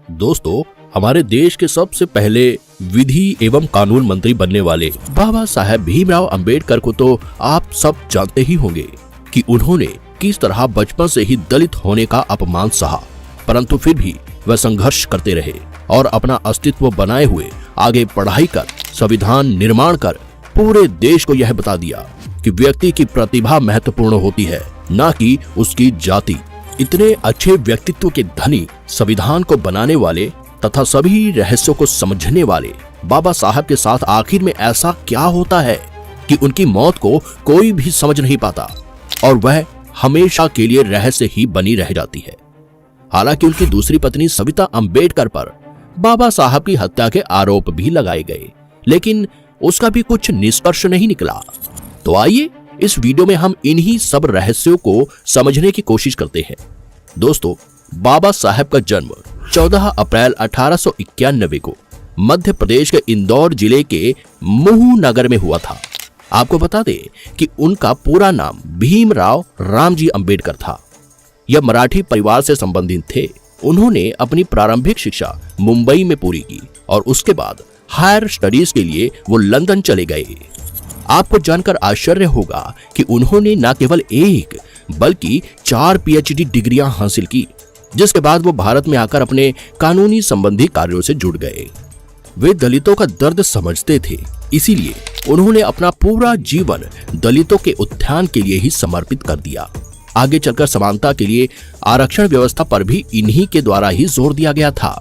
दोस्तों, हमारे देश के सबसे पहले विधि एवं कानून मंत्री बनने वाले बाबा साहेब भीमराव अंबेडकर को तो आप सब जानते ही होंगे कि उन्होंने किस तरह बचपन से ही दलित होने का अपमान सहा, परंतु फिर भी वह संघर्ष करते रहे और अपना अस्तित्व बनाए हुए आगे पढ़ाई कर संविधान निर्माण कर पूरे देश को यह बता दिया कि व्यक्ति की प्रतिभा महत्वपूर्ण होती है, न कि उसकी जाति। इतने अच्छे व्यक्तित्व के धनी, संविधान को बनाने वाले तथा सभी रहस्यों को समझने वाले बाबा साहब के साथ आखिर में ऐसा क्या होता है कि उनकी मौत को कोई भी समझ नहीं पाता और वह हमेशा के लिए रहस्य ही बनी रह जाती है। हालांकि उनकी दूसरी पत्नी सविता अंबेडकर पर बाबा साहब की हत्या के आरोप भी लगाए गए, लेकिन उसका भी कुछ निष्कर्ष नहीं निकला। तो आइए इस वीडियो में हम इन्हीं सब रहस्यों को समझने की कोशिश करते हैं। दोस्तों, बाबा साहब का जन्म 14 अप्रैल 1891 को मध्य प्रदेश के इंदौर जिले के महू नगर में हुआ था। आपको बता दें कि उनका पूरा नाम भीमराव रामजी अंबेडकर था। यह मराठी परिवार से संबंधित थे। उन्होंने अपनी प्रारंभिक शिक्षा मुंबई में पूरी की और उसके बाद हायर स्टडीज के लिए वो लंदन चले गए। आपको जानकर आश्चर्य होगा कि उन्होंने न केवल एक बल्कि 4 पीएचडी डिग्रियां हासिल की, जिसके बाद वो भारत में आकर अपने कानूनी संबंधी कार्यों से जुड़ गए। वे दलितों का दर्द समझते थे, इसीलिए उन्होंने अपना पूरा जीवन दलितों के उत्थान के लिए ही समर्पित कर दिया। आगे चलकर समानता के लिए आरक्षण व्यवस्था पर भी इन्हीं के द्वारा ही जोर दिया गया था।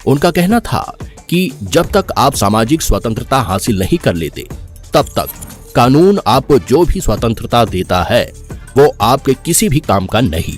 उनका कहना था कि जब तक आप सामाजिक स्वतंत्रता हासिल नहीं कर लेते, तब तक कानून आपको जो भी स्वतंत्रता देता है वो आपके किसी भी काम का नहीं।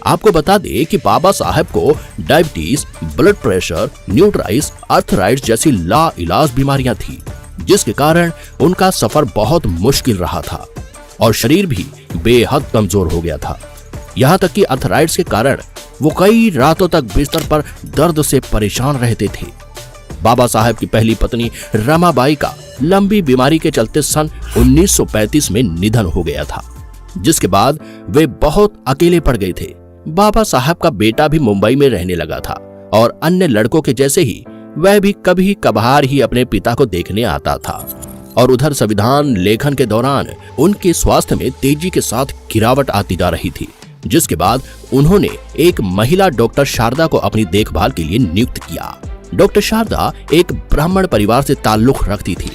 आपको बता दें कि बाबा साहब को डायबिटीज, ब्लड प्रेशर, न्यूट्राइटिस, आर्थराइटिस जैसी लाइलाज बीमारियां थी, जिसके कारण उनका सफर बहुत मुश्किल रहा था और शरीर भी बेहद कमजोर हो गया था। यहाँ तक कि आर्थराइटिस के कारण वो कई रातों तक बिस्तर पर दर्द से परेशान रहते थे। बाबा साहब की पहली पत्नी रमाबाई का लंबी बीमारी के चलते सन 1935 में निधन हो गया था, जिसके बाद वे बहुत अकेले पड़ गए थे। बाबा साहब का बेटा भी मुंबई में रहने लगा था और अन्य लड़कों के जैसे ही वह भी कभी कभार ही अपने पिता को देखने आता था। और उधर संविधान लेखन के दौरान उनके स्वास्थ्य में तेजी के साथ गिरावट आती जा रही थी, जिसके बाद उन्होंने एक महिला डॉक्टर शारदा को अपनी देखभाल के लिए नियुक्त किया। डॉक्टर शारदा एक ब्राह्मण परिवार से ताल्लुक रखती थी।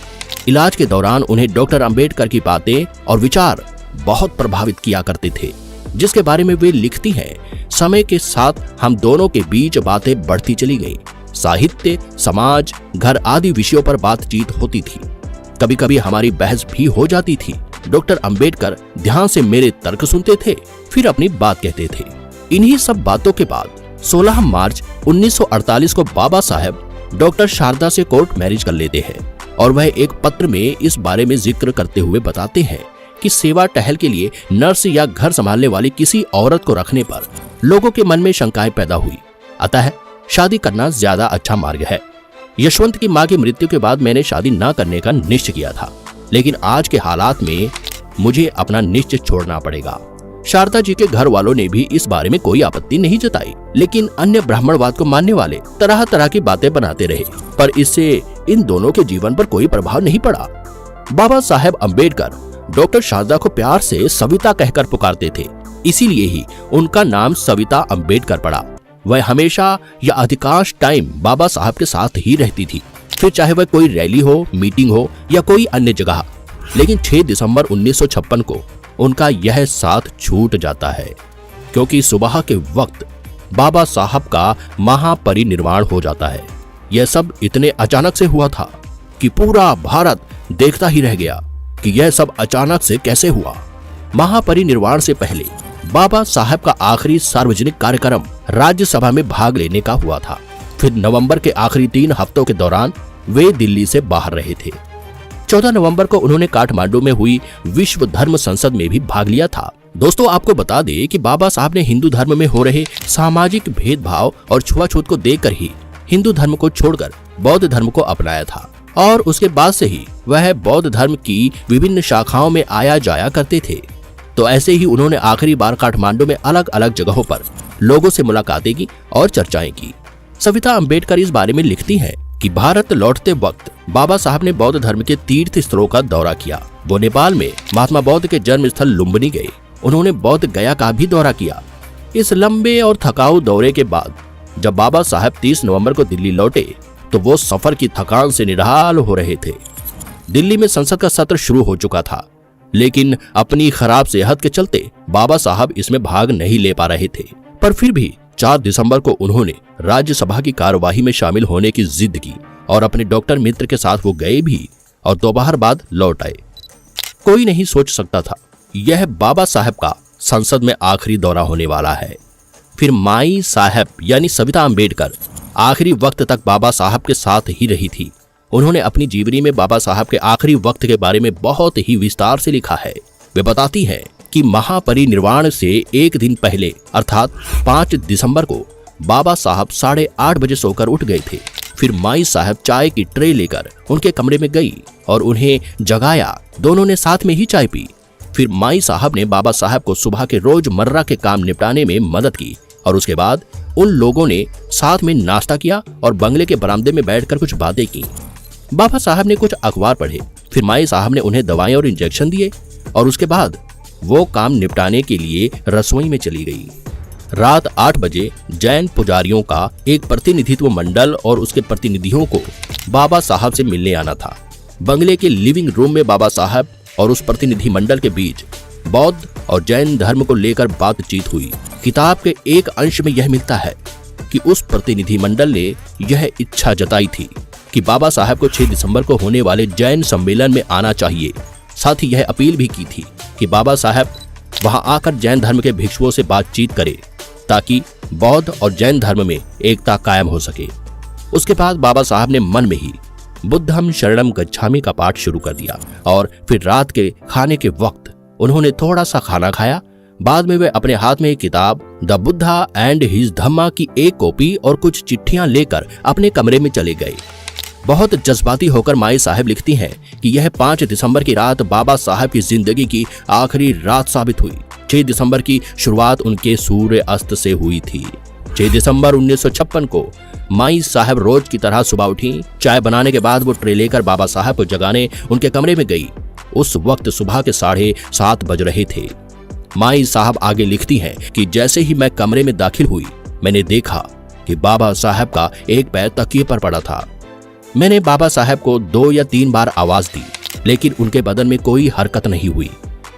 इलाज के दौरान उन्हें डॉक्टर अंबेडकर की बातें और विचार बहुत प्रभावित किया करते थे, जिसके बारे में वे लिखती हैं, समय के साथ हम दोनों के बीच बातें बढ़ती चली गईं। साहित्य, समाज, घर आदि विषयों पर बातचीत होती थी। कभी कभी हमारी बहस भी हो जाती थी। डॉक्टर अंबेडकर ध्यान से मेरे तर्क सुनते थे, फिर अपनी बात कहते थे। इन्हीं सब बातों के बाद 16 मार्च 1948 को बाबा साहब डॉक्टर शारदा से कोर्ट मैरिज कर लेते हैं और वह एक पत्र में इस बारे में जिक्र करते हुए बताते हैं कि सेवा टहल के लिए नर्स या घर संभालने वाली किसी औरत को रखने पर लोगों के मन में शंकाएं पैदा हुई, अतः शादी करना ज्यादा अच्छा मार्ग है। यशवंत की मां की मृत्यु के बाद मैंने शादी न करने का निश्चय किया था, लेकिन आज के हालात में मुझे अपना निश्चय छोड़ना पड़ेगा। शारदा जी के घर वालों ने भी इस बारे में कोई आपत्ति नहीं जताई, लेकिन अन्य ब्राह्मणवाद को मानने वाले तरह तरह की बातें बनाते रहे, पर इससे इन दोनों के जीवन पर कोई प्रभाव नहीं पड़ा। बाबा साहेब अंबेडकर डॉक्टर शारदा को प्यार से सविता कहकर पुकारते थे, इसीलिए ही उनका नाम सविता अंबेडकर पड़ा। वह हमेशा या अधिकांश टाइम बाबा साहब के साथ ही रहती थी, फिर चाहे वह कोई रैली हो, मीटिंग हो या कोई अन्य जगह। लेकिन 6 दिसंबर 1956 को उनका यह साथ छूट जाता है, क्योंकि सुबह के वक्त बाबा साहब का महापरिनिर्वाण हो जाता है। यह सब इतने अचानक से हुआ था कि पूरा भारत देखता ही रह गया कि यह सब अचानक से कैसे हुआ। महापरिनिर्वाण से पहले बाबा साहब का आखिरी सार्वजनिक कार्यक्रम राज्यसभा में भाग लेने का हुआ था। फिर नवंबर के आखिरी 3 हफ्तों के दौरान वे दिल्ली से बाहर रहे थे। 14 नवंबर को उन्होंने काठमांडू में हुई विश्व धर्म संसद में भी भाग लिया था। दोस्तों, आपको बता दें कि बाबा साहब ने हिंदू धर्म में हो रहे सामाजिक भेदभाव और छुआछूत को देखकर ही हिंदू धर्म को छोड़कर बौद्ध धर्म को अपनाया था और उसके बाद से ही वह बौद्ध धर्म की विभिन्न शाखाओं में आया जाया करते थे। तो ऐसे ही उन्होंने आखिरी बार काठमांडू में अलग अलग जगहों पर लोगों से मुलाकातें की और चर्चाएं की। सविता अंबेडकर इस बारे में लिखती हैं कि भारत लौटते वक्त बाबा साहब ने बौद्ध धर्म के तीर्थ स्थलों का दौरा किया। वो नेपाल में महात्मा बौद्ध के जन्म स्थल लुम्बिनी गए। उन्होंने बौद्ध गया का भी दौरा किया। इस लंबे और थकाऊ दौरे के बाद जब बाबा साहब 30 नवंबर को दिल्ली लौटे तो वो सफर की थकान से निढाल हो रहे थे। दिल्ली में संसद का सत्र शुरू हो चुका था, लेकिन अपनी खराब सेहत के चलते बाबा साहब इसमें भाग नहीं ले पा रहे थे। पर फिर भी 4 दिसंबर को उन्होंने राज्यसभा की कार्यवाही में शामिल होने की जिद की और अपने डॉक्टर मित्र के साथ वो गए भी और दोपहर बाद लौट आए। कोई नहीं सोच सकता था यह बाबा साहब का संसद में आखिरी दौरा होने वाला है। फिर माई साहब यानी सविता अंबेडकर आखिरी वक्त तक बाबा साहब के साथ ही रही थी। उन्होंने अपनी जीवनी में बाबा साहब के आखिरी वक्त के बारे में बहुत ही विस्तार से लिखा है। वे बताती हैं कि महापरिनिर्वाण से एक दिन पहले अर्थात 5 दिसंबर को बाबा साहब 8:30 बजे सोकर उठ गए थे। फिर माई साहब चाय की ट्रे लेकर उनके कमरे में गई और उन्हें जगाया। दोनों ने साथ में ही चाय पी। फिर माई साहब ने बाबा साहब को सुबह के रोजमर्रा के काम निपटाने में मदद की और उसके बाद उन लोगों ने साथ में नाश्ता किया और बंगले के बरामदे में बैठकर कुछ बातें की। बाबा साहब ने कुछ अखबार पढ़े। फिर माई साहब ने उन्हें दवाएं और इंजेक्शन दिए और उसके बाद वो काम निपटाने के लिए रसोई में चली गई। रात 8 बजे जैन पुजारियों का एक प्रतिनिधित्व मंडल और उसके प्रतिनिधियों को बाबा साहब से मिलने आना था। बंगले के लिविंग रूम में बाबा साहब और उस प्रतिनिधि मंडल के बीच बौद्ध और जैन धर्म को लेकर बातचीत हुई। किताब के एक अंश में यह मिलता है कि उस प्रतिनिधि मंडल ने यह इच्छा जताई थी कि बाबा साहब को 6 दिसंबर को होने वाले जैन सम्मेलन में आना चाहिए। साथ ही यह अपील भी की थी कि बाबा साहब वहां आकर जैन धर्म के भिक्षुओं से बातचीत करें ताकि बौद्ध और जैन धर्म में एकता कायम हो सके। उसके बाद बाबा साहब ने मन में ही बुद्धम शरणम गच्छामि का पाठ शुरू कर दिया और फिर रात के खाने के वक्त उन्होंने थोड़ा सा खाना खाया। बाद में वे अपने हाथ में एक किताब द बुद्धा एंड हिज धम्मा की एक कॉपी और कुछ चिट्ठियां लेकर अपने कमरे में चले गए। बहुत जज्बाती होकर माई साहब लिखती हैं कि यह 5 दिसंबर की रात बाबा साहब की जिंदगी की आखिरी रात साबित हुई। 6 दिसंबर की शुरुआत उनके सूर्य अस्त से हुई थी। 6 दिसंबर 1956 को माई साहब रोज की तरह सुबह उठी। चाय बनाने के बाद वो ट्रे लेकर बाबा साहब को जगाने उनके कमरे में गई। उस वक्त सुबह के 7:30 बज रहे थे। माई साहब आगे लिखती हैं कि जैसे ही मैं कमरे में दाखिल हुई मैंने देखा कि बाबा साहब का एक पैर तकिए पर पड़ा था। मैंने बाबा साहब को 2 या 3 बार आवाज दी, लेकिन उनके बदन में कोई हरकत नहीं हुई।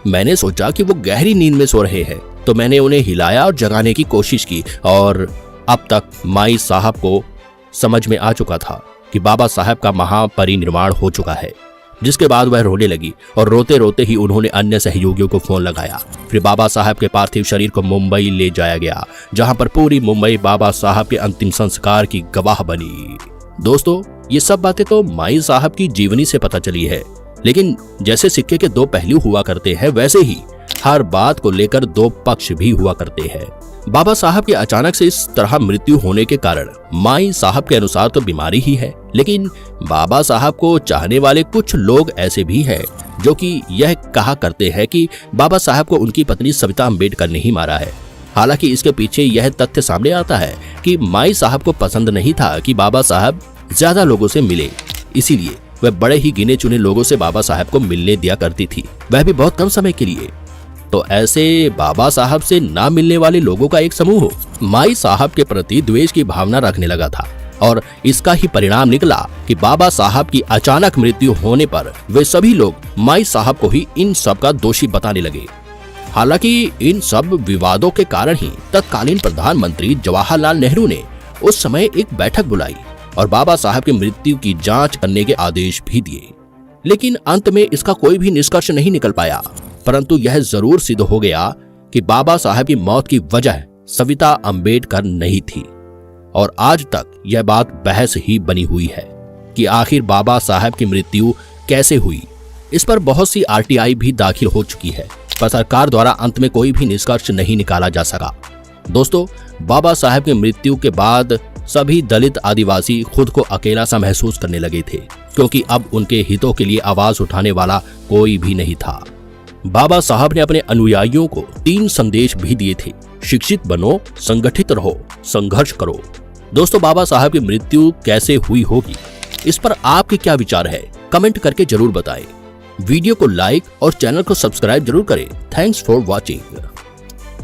मैंने सोचा कि वो गहरी नींद में सो रहे हैं, तो मैंने उन्हें हिलाया और जगाने की कोशिश की और अब तक माई साहब को समझ में आ चुका था कि बाबा साहब का महापरिनिर्वाण हो चुका है। जिसके बाद वह रोने लगी और रोते रोते ही उन्होंने अन्य सहयोगियों को फोन लगाया। फिर बाबा साहब के पार्थिव शरीर को मुंबई ले जाया गया, जहां पर पूरी मुंबई बाबा साहब के अंतिम संस्कार की गवाह बनी। दोस्तों, ये सब बातें तो माई साहब की जीवनी से पता चली है, लेकिन जैसे सिक्के के 2 पहलू हुआ करते हैं, वैसे ही हर बात को लेकर 2 पक्ष भी हुआ करते हैं। बाबा साहब की अचानक से इस तरह मृत्यु होने के कारण माई साहब के अनुसार तो बीमारी ही है, लेकिन बाबा साहब को चाहने वाले कुछ लोग ऐसे भी हैं जो कि यह कहा करते हैं कि बाबा साहब को उनकी पत्नी सविता अंबेडकर ने ही मारा है। हालांकि इसके पीछे यह तथ्य सामने आता है कि माई साहब को पसंद नहीं था कि बाबा साहब ज्यादा लोगों से मिले, इसीलिए वह बड़े ही गिने चुने लोगों से बाबा साहब को मिलने दिया करती थी, वह भी बहुत कम समय के लिए। तो ऐसे बाबा साहब से ना मिलने वाले लोगों का एक समूह माई साहब के प्रति द्वेष की भावना रखने लगा था और इसका ही परिणाम निकला कि बाबा साहब की अचानक मृत्यु होने पर वे सभी लोग माई साहब को ही इन सब का दोषी बताने लगे। हालांकि इन सब विवादों के कारण ही तत्कालीन प्रधानमंत्री जवाहरलाल नेहरू ने उस समय एक बैठक बुलाई और बाबा साहब की मृत्यु की जांच करने के आदेश भी दिए, लेकिन अंत में इसका कोई भी निष्कर्ष नहीं निकल पाया। परंतु यह जरूर सिद्ध हो गया कि बाबा साहब की मौत की वजह सविता अंबेडकर नहीं थी और आज तक यह बात बहस ही बनी हुई है कि आखिर बाबा साहब की मृत्यु कैसे हुई। इस पर बहुत सी आरटीआई भी दाखिल हो चुकी है, पर सरकार द्वारा अंत में कोई भी निष्कर्ष नहीं निकाला जा सका। दोस्तों, बाबा साहब की मृत्यु के बाद सभी दलित आदिवासी खुद को अकेला सा महसूस करने लगे थे, क्योंकि अब उनके हितों के लिए आवाज उठाने वाला कोई भी नहीं था। बाबा साहब ने अपने अनुयायियों को 3 संदेश भी दिए थे: शिक्षित बनो, संगठित रहो, संघर्ष करो। दोस्तों, बाबा साहब की मृत्यु कैसे हुई होगी, इस पर आपके क्या विचार है, कमेंट करके जरूर बताएं। वीडियो को लाइक और चैनल को सब्सक्राइब जरूर करें। Thanks for watching.